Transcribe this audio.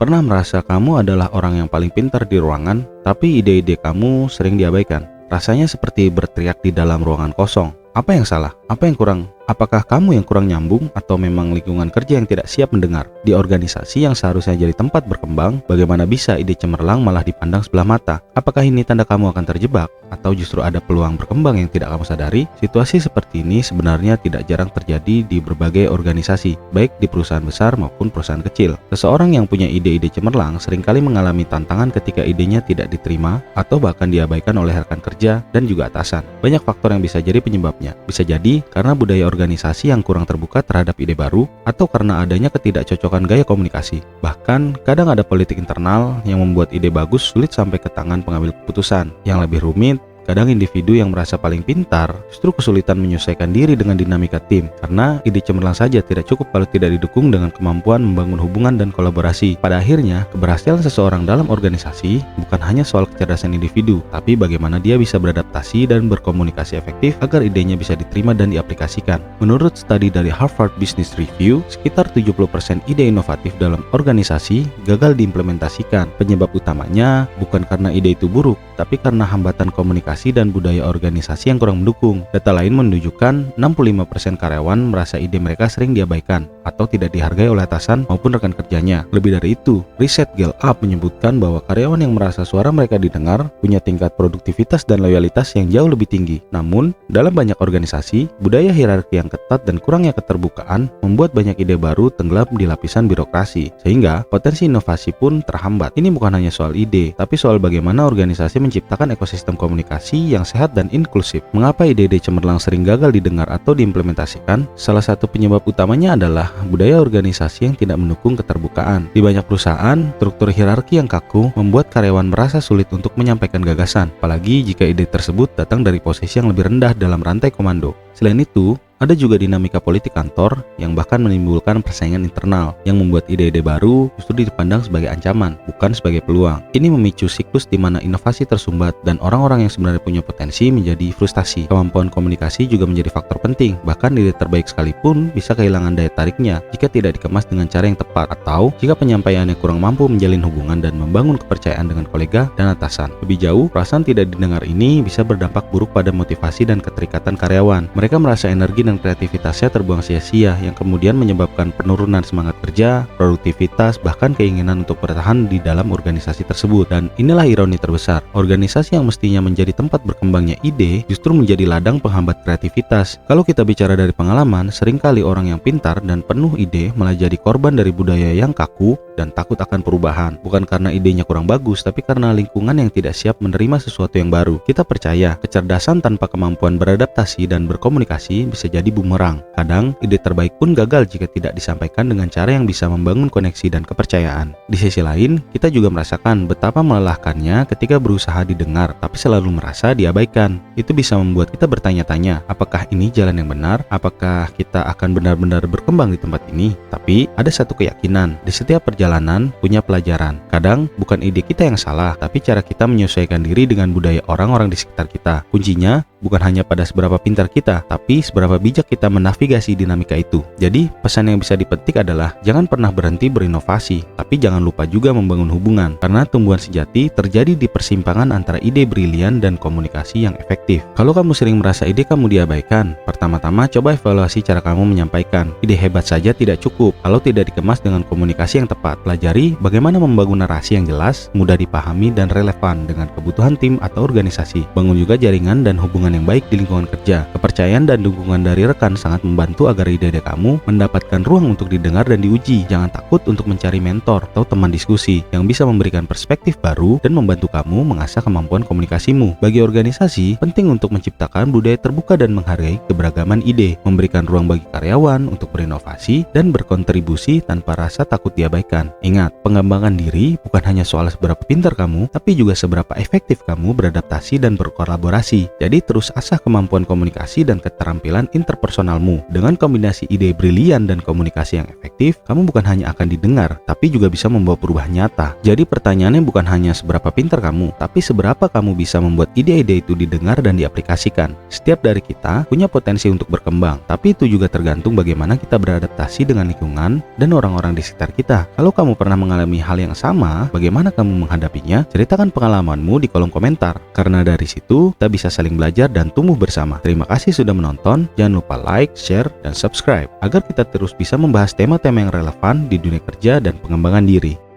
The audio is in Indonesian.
Pernah merasa kamu adalah orang yang paling pintar di ruangan, tapi ide-ide kamu sering diabaikan? Rasanya seperti berteriak di dalam ruangan kosong. Apa yang salah? Apa yang kurang? Apakah kamu yang kurang nyambung atau memang lingkungan kerja yang tidak siap mendengar? Di organisasi yang seharusnya jadi tempat berkembang, bagaimana bisa ide cemerlang malah dipandang sebelah mata? Apakah ini tanda kamu akan terjebak? Atau justru ada peluang berkembang yang tidak kamu sadari? Situasi seperti ini sebenarnya tidak jarang terjadi di berbagai organisasi, baik di perusahaan besar maupun perusahaan kecil. Seseorang yang punya ide-ide cemerlang seringkali mengalami tantangan ketika idenya tidak diterima atau bahkan diabaikan oleh rekan kerja dan juga atasan. Banyak faktor yang bisa jadi penyebabnya. Bisa jadi karena budaya organisasi yang kurang terbuka terhadap ide baru, atau karena adanya ketidakcocokan gaya komunikasi. Bahkan, kadang ada politik internal yang membuat ide bagus sulit sampai ke tangan pengambil keputusan. Yang lebih rumit, kadang individu yang merasa paling pintar justru kesulitan menyesuaikan diri dengan dinamika tim, karena ide cemerlang saja tidak cukup kalau tidak didukung dengan kemampuan membangun hubungan dan kolaborasi. Pada akhirnya, keberhasilan seseorang dalam organisasi bukan hanya soal kecerdasan individu, tapi bagaimana dia bisa beradaptasi dan berkomunikasi efektif agar idenya bisa diterima dan diaplikasikan. Menurut studi dari Harvard Business Review, sekitar 70% ide inovatif dalam organisasi gagal diimplementasikan. Penyebab utamanya bukan karena ide itu buruk, tapi karena hambatan komunikasi dan budaya organisasi yang kurang mendukung. Data lain menunjukkan 65% karyawan merasa ide mereka sering diabaikan atau tidak dihargai oleh atasan maupun rekan kerjanya. Lebih dari itu, riset Gallup menyebutkan bahwa karyawan yang merasa suara mereka didengar punya tingkat produktivitas dan loyalitas yang jauh lebih tinggi. Namun, dalam banyak organisasi, budaya hierarki yang ketat dan kurangnya keterbukaan membuat banyak ide baru tenggelam di lapisan birokrasi, sehingga potensi inovasi pun terhambat. Ini bukan hanya soal ide, tapi soal bagaimana organisasi menciptakan ekosistem komunikasi yang sehat dan inklusif. Mengapa ide-ide cemerlang sering gagal didengar atau diimplementasikan? Salah satu penyebab utamanya adalah budaya organisasi yang tidak mendukung keterbukaan. Di banyak perusahaan, struktur hierarki yang kaku membuat karyawan merasa sulit untuk menyampaikan gagasan, apalagi jika ide tersebut datang dari posisi yang lebih rendah dalam rantai komando. Selain itu, ada juga dinamika politik kantor yang bahkan menimbulkan persaingan internal yang membuat ide-ide baru justru dipandang sebagai ancaman, bukan sebagai peluang. Ini memicu siklus di mana inovasi tersumbat dan orang-orang yang sebenarnya punya potensi menjadi frustasi. Kemampuan komunikasi juga menjadi faktor penting, bahkan ide terbaik sekalipun bisa kehilangan daya tariknya jika tidak dikemas dengan cara yang tepat, atau jika penyampaiannya kurang mampu menjalin hubungan dan membangun kepercayaan dengan kolega dan atasan. Lebih jauh, perasaan tidak didengar ini bisa berdampak buruk pada motivasi dan keterikatan karyawan. Mereka merasa energi dan kreativitasnya terbuang sia-sia, yang kemudian menyebabkan penurunan semangat kerja, produktivitas, bahkan keinginan untuk bertahan di dalam organisasi tersebut. Dan inilah ironi terbesar, organisasi yang mestinya menjadi tempat berkembangnya ide justru menjadi ladang penghambat kreativitas. Kalau kita bicara dari pengalaman, seringkali orang yang pintar dan penuh ide malah jadi korban dari budaya yang kaku dan takut akan perubahan. Bukan karena idenya kurang bagus, tapi karena lingkungan yang tidak siap menerima sesuatu yang baru. Kita percaya kecerdasan tanpa kemampuan beradaptasi dan berkomunikasi bisa jadi bumerang. Kadang, ide terbaik pun gagal jika tidak disampaikan dengan cara yang bisa membangun koneksi dan kepercayaan. Di sisi lain, kita juga merasakan betapa melelahkannya ketika berusaha didengar, tapi selalu merasa diabaikan. Itu bisa membuat kita bertanya-tanya, apakah ini jalan yang benar? Apakah kita akan benar-benar berkembang di tempat ini? Tapi, ada satu keyakinan, di setiap perjalanan punya pelajaran. Kadang, bukan ide kita yang salah, tapi cara kita menyesuaikan diri dengan budaya orang-orang di sekitar kita. Kuncinya, bukan hanya pada seberapa pintar kita, tapi seberapa bijak kita menavigasi dinamika itu. Jadi, pesan yang bisa dipetik adalah jangan pernah berhenti berinovasi, tapi jangan lupa juga membangun hubungan, karena tumbuhan sejati terjadi di persimpangan antara ide brilian dan komunikasi yang efektif. Kalau kamu sering merasa ide kamu diabaikan, pertama-tama coba evaluasi cara kamu menyampaikan. Ide hebat saja tidak cukup kalau tidak dikemas dengan komunikasi yang tepat. Pelajari bagaimana membangun narasi yang jelas, mudah dipahami, dan relevan dengan kebutuhan tim atau organisasi. Bangun juga jaringan dan hubungan yang baik di lingkungan kerja. Kepercayaan dan dukungan dari rekan sangat membantu agar ide-ide kamu mendapatkan ruang untuk didengar dan diuji. Jangan takut untuk mencari mentor atau teman diskusi yang bisa memberikan perspektif baru dan membantu kamu mengasah kemampuan komunikasimu. Bagi organisasi, penting untuk menciptakan budaya terbuka dan menghargai keberagaman ide, memberikan ruang bagi karyawan untuk berinovasi dan berkontribusi tanpa rasa takut diabaikan. Ingat, pengembangan diri bukan hanya soal seberapa pintar kamu, tapi juga seberapa efektif kamu beradaptasi dan berkolaborasi. Jadi terus terus asah kemampuan komunikasi dan keterampilan interpersonalmu. Dengan kombinasi ide brilian dan komunikasi yang efektif, kamu bukan hanya akan didengar, tapi juga bisa membawa perubahan nyata. Jadi pertanyaannya bukan hanya seberapa pintar kamu, tapi seberapa kamu bisa membuat ide-ide itu didengar dan diaplikasikan. Setiap dari kita punya potensi untuk berkembang, tapi itu juga tergantung bagaimana kita beradaptasi dengan lingkungan dan orang-orang di sekitar kita. Kalau kamu pernah mengalami hal yang sama, bagaimana kamu menghadapinya? Ceritakan pengalamanmu di kolom komentar. Karena dari situ, kita bisa saling belajar dan tumbuh bersama. Terima kasih sudah menonton. Jangan lupa like, share, dan subscribe agar kita terus bisa membahas tema-tema yang relevan di dunia kerja dan pengembangan diri.